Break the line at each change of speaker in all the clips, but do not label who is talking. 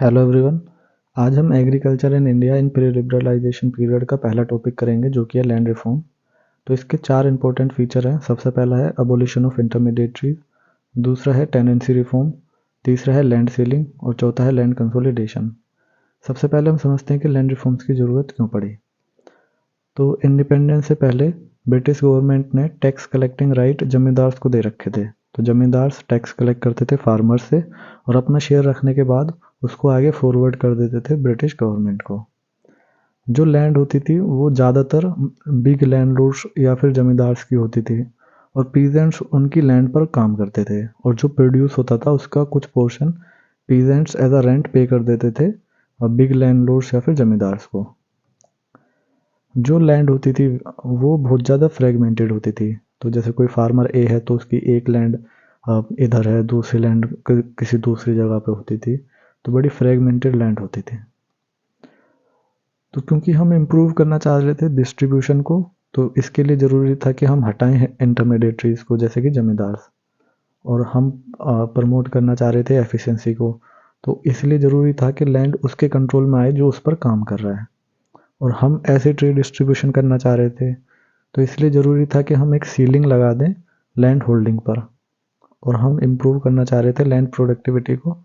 Hello everyone. आज हम agriculture in India in pre liberalisation period का पहला टॉपिक करेंगे जो कि है लैंड रिफॉर्म। तो इसके चार इंपॉर्टेंट फीचर हैं। सबसे पहला है अबोलिशन ऑफ इंटरमीडिएट, दूसरा है टेनेंसी रिफॉर्म, तीसरा है लैंड सीलिंग और चौथा है लैंड कंसोलिडेशन। सबसे पहले हम समझते हैं कि लैंड रिफॉर्म्स की ज़रूरत क्यों पड़ी। तो इंडिपेंडेंस से पहले ब्रिटिश गवर्नमेंट ने टैक्स कलेक्टिंग राइट जमींदार्स को दे रखे थे। तो जमींदार्स टैक्स कलेक्ट करते थे फार्मर्स से और अपना शेयर रखने के बाद उसको आगे फॉरवर्ड कर देते थे ब्रिटिश गवर्नमेंट को। जो लैंड होती थी वो ज़्यादातर बिग लैंडलॉर्ड्स या फिर जमींदार्स की होती थी और पीजेंट्स उनकी लैंड पर काम करते थे और जो प्रोड्यूस होता था उसका कुछ portion peasants as a rent pay कर देते थे और बिग लैंडलॉर्ड्स या फिर जमींदार्स को। जो लैंड होती थी वो बहुत ज़्यादा फ्रेगमेंटेड होती थी। तो जैसे कोई फार्मर ए है तो उसकी एक लैंड इधर है, दूसरी लैंड किसी दूसरी जगह पे होती थी। तो बड़ी फ्रेगमेंटेड लैंड होती थी। तो क्योंकि हम इम्प्रूव करना चाह रहे थे डिस्ट्रीब्यूशन को, तो इसके लिए ज़रूरी था कि हम हटाएं इंटरमीडिएटरीज को जैसे कि जमींदार, और हम प्रमोट करना चाह रहे थे एफिशिएंसी को। तो इसलिए ज़रूरी था कि लैंड उसके कंट्रोल में आए जो उस पर काम कर रहा है, और हम ऐसे ट्री डिस्ट्रीब्यूशन करना चाह रहे थे। तो इसलिए ज़रूरी था कि हम एक सीलिंग लगा दें लैंड होल्डिंग पर, और हम इम्प्रूव करना चाह रहे थे लैंड प्रोडक्टिविटी को।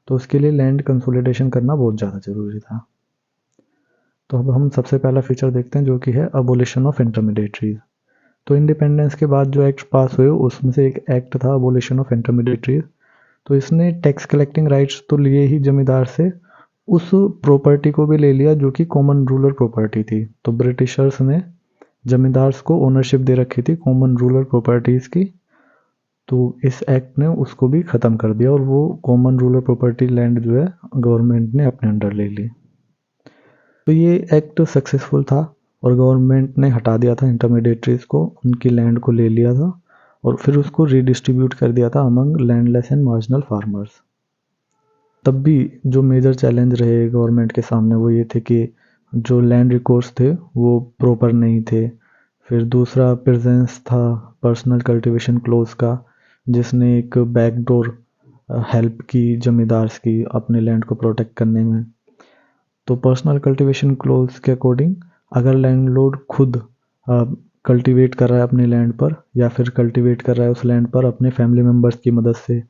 तो उसके लिए लैंड कंसोलिडेशन करना बहुत ज़्यादा ज़रूरी था। तो अब हम सबसे पहला फीचर देखते हैं जो कि है अबोलिशन ऑफ इंटरमीडिएटरीज। तो इंडिपेंडेंस के बाद जो एक्ट पास हुए उसमें से एक एक्ट था अबोलिशन ऑफ इंटरमीडिएटरीज। तो इसने टैक्स कलेक्टिंग राइट्स तो लिए ही जमींदार से, उस प्रॉपर्टी को भी ले लिया जो कि कॉमन रूलर प्रॉपर्टी थी। तो ब्रिटिशर्स ने जमींदार्स को ओनरशिप दे रखी थी कॉमन रूलर प्रॉपर्टीज़ की। तो इस एक्ट ने उसको भी ख़त्म कर दिया और वो कॉमन रूलर प्रॉपर्टी लैंड जो है गवर्नमेंट ने अपने अंडर ले ली। तो ये एक्ट सक्सेसफुल था और गवर्नमेंट ने हटा दिया था इंटरमीडिएटरीज को, उनकी लैंड को ले लिया था और फिर उसको रीडिस्ट्रीब्यूट कर दिया था among landless and marginal farmers. तब भी जो मेजर चैलेंज रहे गवर्नमेंट के सामने वो ये थे कि जो लैंड रिकॉर्ड्स थे वो प्रॉपर नहीं थे। फिर दूसरा प्रेजेंस था पर्सनल कल्टीवेशन क्लोज का, जिसने एक बैकडोर हेल्प की जमींदार्स की अपने लैंड को प्रोटेक्ट करने में। तो पर्सनल कल्टीवेशन क्लोज के अकॉर्डिंग अगर लैंडलॉर्ड खुद कल्टीवेट कर रहा है अपनी लैंड पर, या फिर कल्टीवेट कर रहा है उस लैंड पर अपने फैमिली मेम्बर्स की मदद से,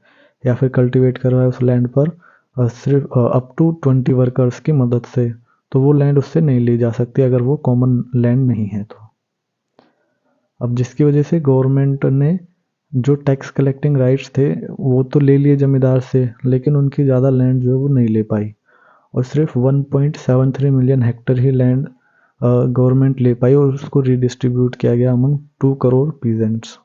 या फिर कल्टीवेट कर रहा है उस लैंड पर सिर्फ अप टू 20 वर्कर्स की मदद से, तो वो लैंड उससे नहीं ली जा सकती अगर वो कॉमन लैंड नहीं है तो। अब जिसकी वजह से गवर्नमेंट ने जो टैक्स कलेक्टिंग राइट्स थे वो तो ले लिए जमींदार से, लेकिन उनकी ज़्यादा लैंड जो है वो नहीं ले पाई और सिर्फ 1.73 मिलियन हेक्टर ही लैंड गवर्नमेंट ले पाई और उसको रीडिस्ट्रीब्यूट किया गया अमंग 2 करोड़ पीजेंट्स।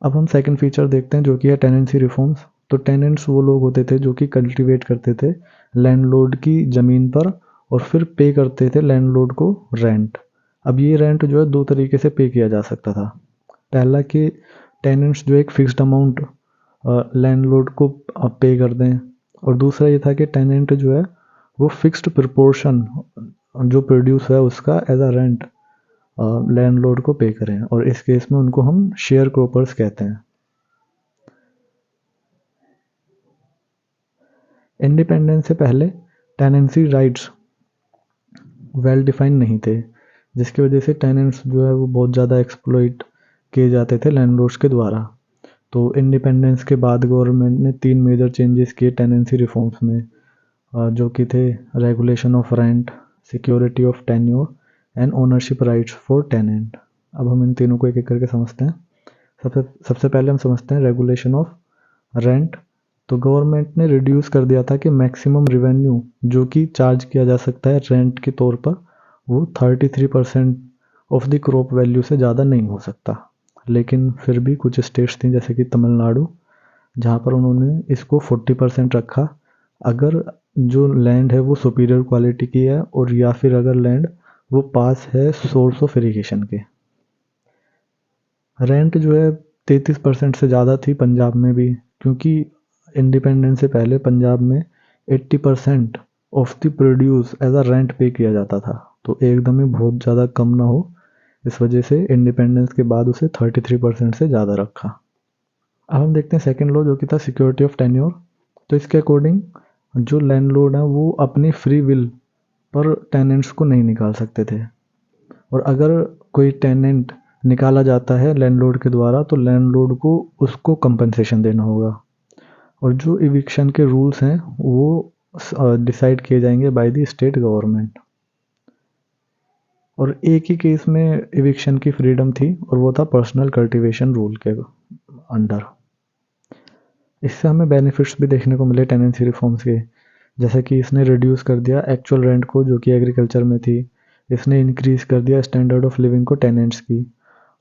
अब हम सेकंड फीचर देखते हैं जो कि है टेनेंसी रिफॉर्म्स। तो टेनेंट्स वो लोग होते थे जो कि कल्टीवेट करते थे लैंडलॉर्ड की ज़मीन पर और फिर पे करते थे लैंडलॉर्ड को रेंट। अब ये रेंट जो है दो तरीके से पे किया जा सकता था। पहला कि टेनेंट्स जो एक फिक्स्ड अमाउंट लैंडलॉर्ड को पे कर दें, और दूसरा ये था कि टेनेंट जो है वो फिक्स्ड प्रोपोर्शन जो प्रोड्यूस है उसका एज अ रेंट लैंडलॉर्ड को पे करें, और इस केस में उनको हम शेयर क्रॉपर्स कहते हैं। इंडिपेंडेंस से पहले टेनेंसी राइट्स वेल डिफाइंड नहीं थे, जिसकी वजह से टेनेंट्स जो है वो बहुत ज़्यादा एक्सप्लॉइट किए जाते थे लैंडलॉर्ड्स के द्वारा। तो इंडिपेंडेंस के बाद गवर्नमेंट ने 3 मेजर चेंजेस किए टेनेंसी रिफॉर्म्स में, जो कि थे regulation of rent, security of tenure and ownership rights for tenant. अब हम इन तीनों को एक एक करके समझते हैं। सबसे सबसे पहले हम समझते हैं रेगुलेशन ऑफ रेंट। तो गवर्नमेंट ने रिड्यूस कर दिया था कि मैक्सिमम रिवेन्यू जो कि चार्ज किया जा सकता है रेंट के तौर पर वो 33% ऑफ द क्रॉप वैल्यू से ज़्यादा नहीं हो सकता। लेकिन फिर भी कुछ स्टेट्स थी जैसे कि तमिलनाडु, जहाँ पर उन्होंने इसको 40% रखा अगर जो लैंड है वो सुपीरियर क्वालिटी की है, और या फिर अगर लैंड वो पास है सोर्स ऑफ इरिगेशन के। रेंट जो है 33% से ज़्यादा थी पंजाब में भी, क्योंकि इंडिपेंडेंस से पहले पंजाब में 80% of the produce as a rent pay किया जाता था। तो एकदम ही बहुत ज़्यादा कम ना हो, इस वजह से इंडिपेंडेंस के बाद उसे 33% से ज़्यादा रखा। अब हम देखते हैं सेकेंड लॉ जो कि था सिक्योरिटी ऑफ टेन्योर। तो इसके अकॉर्डिंग जो लैंडलॉर्ड है वो अपनी फ्री विल पर टेनेंट्स को नहीं निकाल सकते थे, और अगर कोई टेनेंट निकाला जाता है लैंडलॉर्ड के द्वारा तो लैंडलॉर्ड को उसको कंपनसेशन देना होगा। और जो इविक्शन के रूल्स हैं वो डिसाइड किए जाएंगे बाय द स्टेट गवर्नमेंट। और एक ही केस में इविक्शन की फ्रीडम थी और वो था पर्सनल कल्टीवेशन रूल के अंडर। इससे हमें बेनिफिट्स भी देखने को मिले टेनेंसी रिफॉर्म्स के, जैसे कि इसने रिड्यूस कर दिया एक्चुअल रेंट को जो कि एग्रीकल्चर में थी, इसने इंक्रीज कर दिया स्टैंडर्ड ऑफ लिविंग को टेनेंट्स की,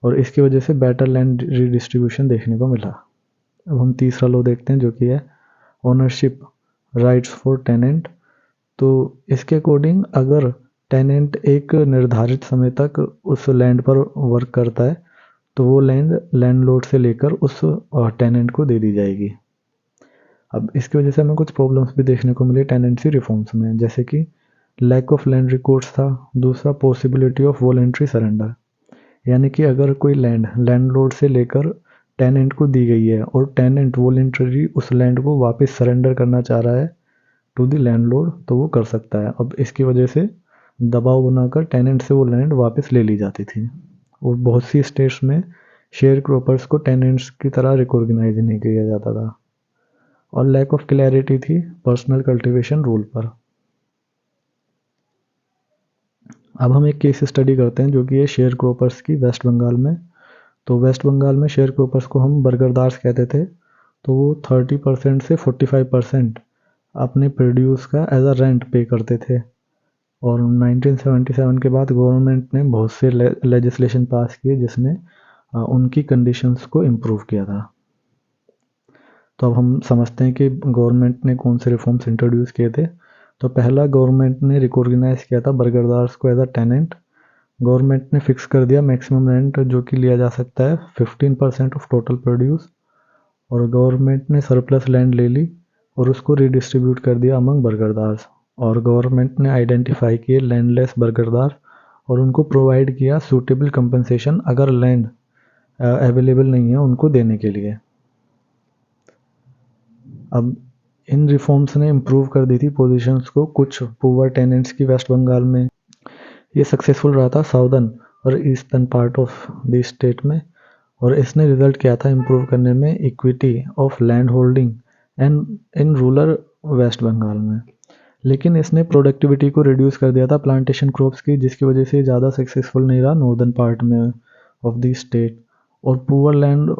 और इसकी वजह से बेटर लैंड रीडिस्ट्रीब्यूशन देखने को मिला। अब हम तीसरा लॉ देखते हैं जो कि है ओनरशिप राइट्स फॉर टेनेंट। तो इसके अकॉर्डिंग अगर टेनेंट एक निर्धारित समय तक उस लैंड पर वर्क करता है तो वो लैंड लैंडलॉर्ड से लेकर उस टेनेंट को दे दी जाएगी। अब इसकी वजह से हमें कुछ प्रॉब्लम्स भी देखने को मिले टेनेंसी रिफॉर्म्स में, जैसे कि लैक ऑफ लैंड रिकॉर्ड्स था, दूसरा पॉसिबिलिटी ऑफ वॉलेंट्री सरेंडर, यानी कि अगर कोई लैंड लैंडलॉर्ड से लेकर टेनेंट को दी गई है और टेनेंट वॉलेंटरी उस लैंड को वापस सरेंडर करना चाह रहा है टू द लैंडलॉर्ड तो वो कर सकता है। अब इसकी वजह से दबाव बनाकर टेनेंट से वो लैंड वापस ले ली जाती थी, और बहुत सी स्टेट्स में शेयर क्रॉपर्स को टेनेंट्स की तरह रिकॉग्नाइज नहीं किया जाता था। और लैक ऑफ क्लैरिटी थी पर्सनल कल्टीवेशन रूल पर। अब हम एक केस स्टडी करते हैं जो कि है शेयर क्रॉपर्स की वेस्ट बंगाल में। तो वेस्ट बंगाल में शेयर क्रॉपर्स को हम बर्गरदार्स कहते थे। तो वो 30% से 45% अपने प्रोड्यूस का एज अ रेंट पे करते थे। और 1977 के बाद गवर्नमेंट ने बहुत से लेजिस्लेशन पास किए जिसने उनकी कंडीशंस को इम्प्रूव किया था। तो अब हम समझते हैं कि गवर्नमेंट ने कौन से रिफॉर्म्स इंट्रोड्यूस किए थे। तो पहला, गवर्नमेंट ने रिकॉग्नाइज किया था बर्गरदार्स को एज अ टेनेंट। गवर्नमेंट ने फिक्स कर दिया मैक्सिमम रेंट जो कि लिया जा सकता है 15% ऑफ टोटल प्रोड्यूस। और गवर्नमेंट ने सरप्लस लैंड ले ली और उसको रिडिस्ट्रीब्यूट कर दिया अमंग बर्गरदार्स। और गवर्नमेंट ने आइडेंटिफाई किए लैंडलेस बर्गरदार और उनको प्रोवाइड किया सूटेबल कंपनसेशन अगर लैंड अवेलेबल नहीं है उनको देने के लिए। अब इन रिफॉर्म्स ने इम्प्रूव कर दी थी पोजीशंस को कुछ पुअर टेनेंट्स की वेस्ट बंगाल में। ये सक्सेसफुल रहा था साउदर्न और eastern part of the state में, और इसने रिजल्ट किया था इम्प्रूव करने में equity of land holding and in rural West Bengal में। लेकिन इसने प्रोडक्टिविटी को रिड्यूस कर दिया था प्लांटेशन क्रॉप्स की, जिसकी वजह से ज़्यादा सक्सेसफुल नहीं रहा नॉर्दर्न पार्ट में ऑफ द स्टेट। और पुअर लैंड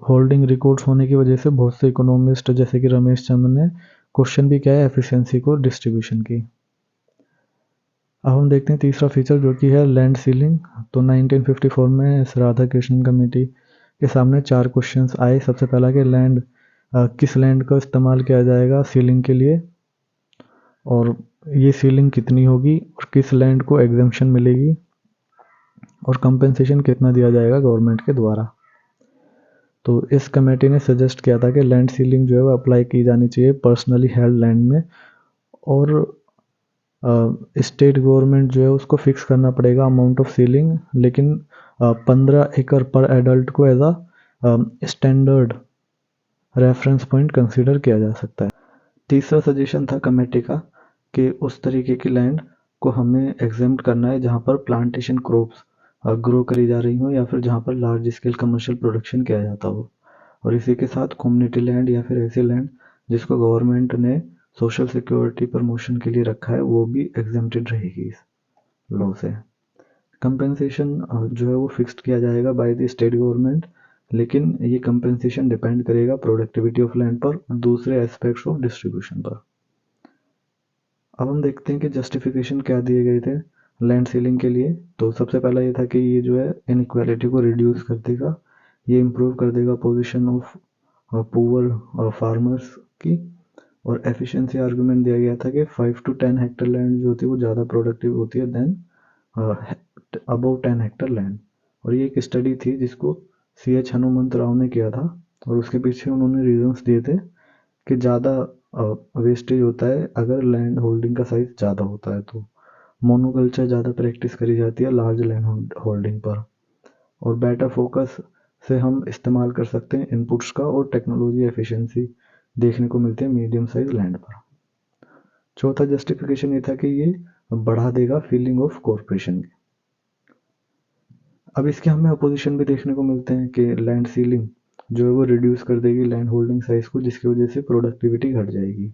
होल्डिंग रिकॉर्ड्स होने की वजह से बहुत से इकोनॉमिस्ट जैसे कि रमेश चंद्र ने क्वेश्चन भी किया है एफिशिएंसी को डिस्ट्रीब्यूशन की। अब हम देखते हैं तीसरा फीचर जो कि है लैंड सीलिंग। तो 1954 में इस राधा कृष्णन कमेटी के सामने 4 क्वेश्चंस आए। सबसे पहला कि लैंड किस लैंड का इस्तेमाल किया जाएगा सीलिंग के लिए, और ये सीलिंग कितनी होगी, और किस लैंड को एग्जम्पशन मिलेगी, और कंपेंसेशन कितना दिया जाएगा गवर्नमेंट के द्वारा। तो इस कमेटी ने सजेस्ट किया था कि लैंड सीलिंग जो है वो अप्लाई की जानी चाहिए पर्सनली हेल्ड लैंड में, और स्टेट गवर्नमेंट जो है उसको फिक्स करना पड़ेगा अमाउंट ऑफ सीलिंग, लेकिन 15 एकड़ पर एडल्ट को as a standard reference point consider किया जा सकता है। तीसरा सजेशन था कमेटी का कि उस तरीके की लैंड को हमें एग्जेम्प्ट करना है जहाँ पर प्लांटेशन क्रॉप्स ग्रो करी जा रही हो या फिर जहाँ पर लार्ज स्केल कमर्शियल प्रोडक्शन किया जाता हो। और इसी के साथ कम्युनिटी लैंड या फिर ऐसी लैंड जिसको गवर्नमेंट ने सोशल सिक्योरिटी प्रमोशन के लिए रखा है वो भी एग्जेम्प्टेड रहेगी इस लॉ से। कंपेंसेशन जो है वो फिक्स्ड किया जाएगा बाय द स्टेट गवर्नमेंट, लेकिन ये कंपेंसेशन डिपेंड करेगा प्रोडक्टिविटी ऑफ लैंड पर और दूसरे एस्पेक्ट्स ऑफ डिस्ट्रीब्यूशन पर। अब हम देखते हैं कि जस्टिफिकेशन क्या दिए गए थे लैंड सीलिंग के लिए। तो सबसे पहला ये था कि ये जो है इनइक्वालिटी को रिड्यूस कर देगा, ये इम्प्रूव कर देगा पोजीशन ऑफ पुअर फार्मर्स की। और एफिशिएंसी आर्गुमेंट दिया गया था कि 5 to 10 हेक्टर लैंड जो होती है वो ज़्यादा प्रोडक्टिव होती है देन अबव 10 हेक्टर लैंड। और ये एक स्टडी थी जिसको CH हनुमंत राव ने किया था, और उसके पीछे उन्होंने रीजंस दिए थे कि ज़्यादा वेस्टेज होता है अगर लैंड होल्डिंग का साइज ज़्यादा होता है, तो मोनोकल्चर ज़्यादा प्रैक्टिस करी जाती है लार्ज लैंड होल्डिंग पर। और बेटर फोकस से हम इस्तेमाल कर सकते हैं इनपुट्स का और टेक्नोलॉजी एफिशिएंसी देखने को मिलते हैं मीडियम साइज लैंड पर। चौथा जस्टिफिकेशन ये था कि ये बढ़ा देगा फीलिंग ऑफ कॉर्पोरेशन की। अब इसके हमें अपोजिशन भी देखने को मिलते हैं कि लैंड सीलिंग जो है वो रिड्यूस कर देगी लैंड होल्डिंग साइज को, जिसकी वजह से प्रोडक्टिविटी घट जाएगी,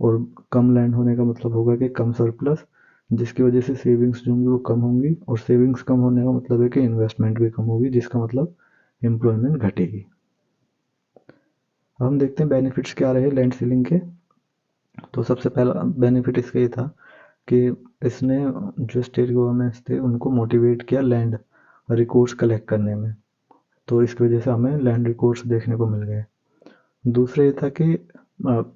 और कम लैंड होने का मतलब होगा कि कम सरप्लस, जिसकी वजह से सेविंग्स जो होंगी वो कम होंगी, और सेविंग्स कम होने का मतलब है कि इन्वेस्टमेंट भी कम होगी, जिसका मतलब एम्प्लॉयमेंट घटेगी। अब हम देखते हैं बेनिफिट्स क्या रहे लैंड सीलिंग के। तो सबसे पहला बेनिफिट इसका ये था कि इसने जो स्टेट गवर्नमेंट्स थे उनको मोटिवेट किया लैंड रिकॉर्ड्स कलेक्ट करने में, तो इसकी वजह से हमें लैंड रिकॉर्ड्स देखने को मिल गए। दूसरा ये था कि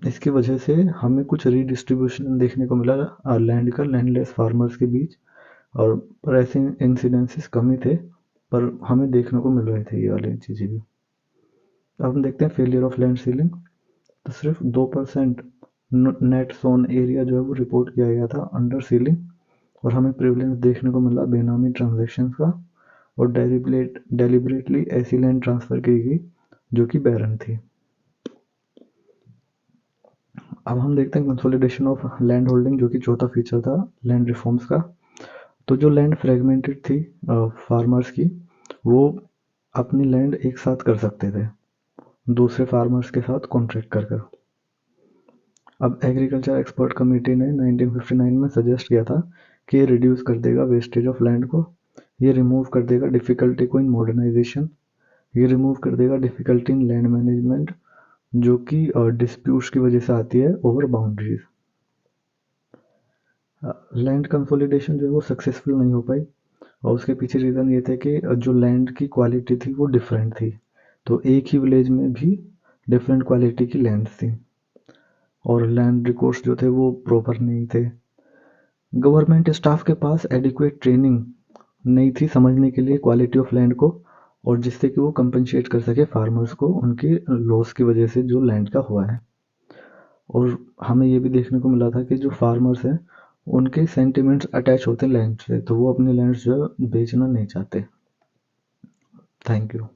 इसकी वजह से हमें कुछ रीडिस्ट्रीब्यूशन देखने को मिला लैंड का लैंडलेस फार्मर्स के बीच, और पर ऐसे इंसिडेंसेस कम ही थे, पर हमें देखने को मिल रहे थे ये वाली चीज़ें भी। अब हम देखते हैं फेलियर ऑफ लैंड सीलिंग। तो सिर्फ 2% नेट सोन एरिया जो है वो रिपोर्ट किया गया था अंडर सीलिंग, और हमें प्रिविलेंस देखने को मिला बेनामी ट्रांजैक्शंस का, और डेलिबरेटली ऐसी लैंड ट्रांसफ़र की गई जो कि बैरन थी। अब हम देखते हैं कंसोलिडेशन ऑफ लैंड होल्डिंग, जो कि चौथा फीचर था लैंड रिफॉर्म्स का। तो जो लैंड फ्रेगमेंटेड थी फार्मर्स की, वो अपनी लैंड एक साथ कर सकते थे दूसरे फार्मर्स के साथ कॉन्ट्रैक्ट कर कर। अब एग्रीकल्चर एक्सपर्ट कमेटी ने 1959 में सजेस्ट किया था कि ये रिड्यूस कर देगा वेस्टेज ऑफ लैंड को, ये रिमूव कर देगा डिफ़िकल्टी को इन मॉडर्नाइजेशन, ये रिमूव कर देगा डिफ़िकल्टी इन लैंड मैनेजमेंट जो कि डिस्प्यूट्स की वजह से आती है ओवर बाउंड्रीज। लैंड कंसोलिडेशन जो है वो सक्सेसफुल नहीं हो पाई, और उसके पीछे रीज़न ये थे कि जो लैंड की क्वालिटी थी वो डिफरेंट थी, तो एक ही विलेज में भी डिफरेंट क्वालिटी की लैंड थी, और लैंड रिकॉर्ड्स जो थे वो प्रॉपर नहीं थे। गवर्नमेंट स्टाफ के पास एडिक्वेट ट्रेनिंग नहीं थी समझने के लिए क्वालिटी ऑफ लैंड को, और जिससे कि वो कंपनसेट कर सके फार्मर्स को उनकी लॉस की वजह से जो लैंड का हुआ है। और हमें ये भी देखने को मिला था कि जो फार्मर्स हैं उनके सेंटिमेंट्स अटैच होते हैं लैंड से, तो वो अपनी लैंड जो है बेचना नहीं चाहते। Thank you.